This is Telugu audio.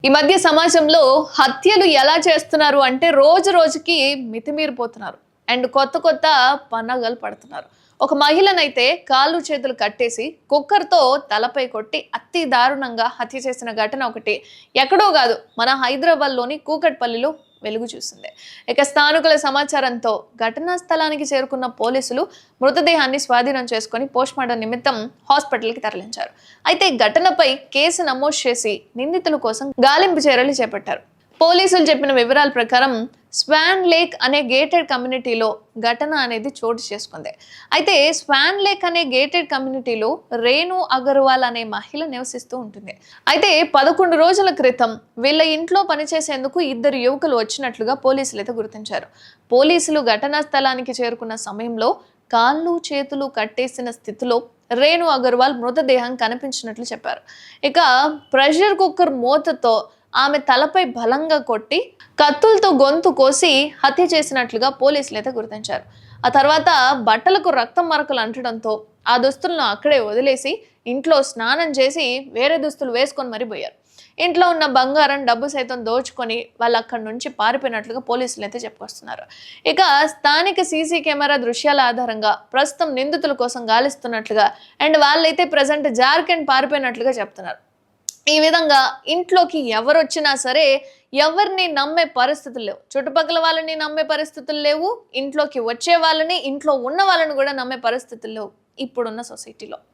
ఈ మధ్య సమాజంలో హత్యలు ఎలా చేస్తున్నారు అంటే రోజు రోజుకి మితిమీరిపోతున్నారు. అండ్ కొత్త కొత్త పన్నాగాలు పడుతున్నారు. ఒక మహిళనైతే కాళ్ళు చేతులు కట్టేసి కుక్కర్‌తో తలపై కొట్టి అతి దారుణంగా హత్య చేసిన ఘటన ఒకటి ఎక్కడో కాదు మన హైదరాబాద్‌లోని కూకట్పల్లిలో వెలుగు చూసింది. ఇక స్థానికుల సమాచారంతో ఘటనా స్థలానికి చేరుకున్న పోలీసులు మృతదేహాన్ని స్వాధీనం చేసుకుని పోస్ట్మార్టం నిమిత్తం హాస్పిటల్‌కి తరలించారు. అయితే ఘటనపై కేసు నమోదు చేసి నిందితుల కోసం గాలింపు చర్యలు చేపట్టారు. పోలీసులు చెప్పిన వివరాల ప్రకారం స్వాన్ లేక్ అనే గేటెడ్ కమ్యూనిటీలో ఘటన అనేది చోటు చేసుకుంది. అయితే స్వాన్ లేక్ అనే గేటెడ్ కమ్యూనిటీలో రేణు అగర్వాల్ అనే మహిళ నివసిస్తూ ఉంటుంది. అయితే 11 రోజుల క్రితం వీళ్ళ ఇంట్లో పనిచేసేందుకు 2 యువకులు వచ్చినట్లుగా పోలీసులు అయితే గుర్తించారు. పోలీసులు ఘటనా స్థలానికి చేరుకున్న సమయంలో కాళ్ళు చేతులు కట్టేసిన స్థితిలో రేణు అగర్వాల్ మృతదేహం కనిపించినట్లు చెప్పారు. ఇక ప్రెషర్ కుక్కర్ మూతతో ఆమె తలపై బలంగా కొట్టి కత్తులతో గొంతు కోసి హత్య చేసినట్లుగా పోలీసులు అయితే గుర్తించారు. ఆ తర్వాత బట్టలకు రక్తం మరకలు అంటడంతో ఆ దుస్తులను అక్కడే వదిలేసి ఇంట్లో స్నానం చేసి వేరే దుస్తులు వేసుకొని మరీ పోయారు. ఇంట్లో ఉన్న బంగారం డబ్బు సైతం దోచుకొని వాళ్ళు అక్కడి నుంచి పారిపోయినట్లుగా పోలీసులు అయితే చెప్పుకొస్తున్నారు. ఇక స్థానిక సీసీ కెమెరా దృశ్యాల ఆధారంగా ప్రస్తుతం నిందితుల కోసం గాలిస్తున్నట్లుగా అండ్ వాళ్ళైతే ప్రజెంట్ జార్ఖండ్ పారిపోయినట్లుగా చెప్తున్నారు. ఈ విధంగా ఇంట్లోకి ఎవరు వచ్చినా సరే ఎవరిని నమ్మే పరిస్థితులు లేవు. చుట్టుపక్కల వాళ్ళని నమ్మే పరిస్థితులు లేవు. ఇంట్లోకి వచ్చే వాళ్ళని, ఇంట్లో ఉన్న వాళ్ళని కూడా నమ్మే పరిస్థితులు లేవు ఇప్పుడున్న సొసైటీలో.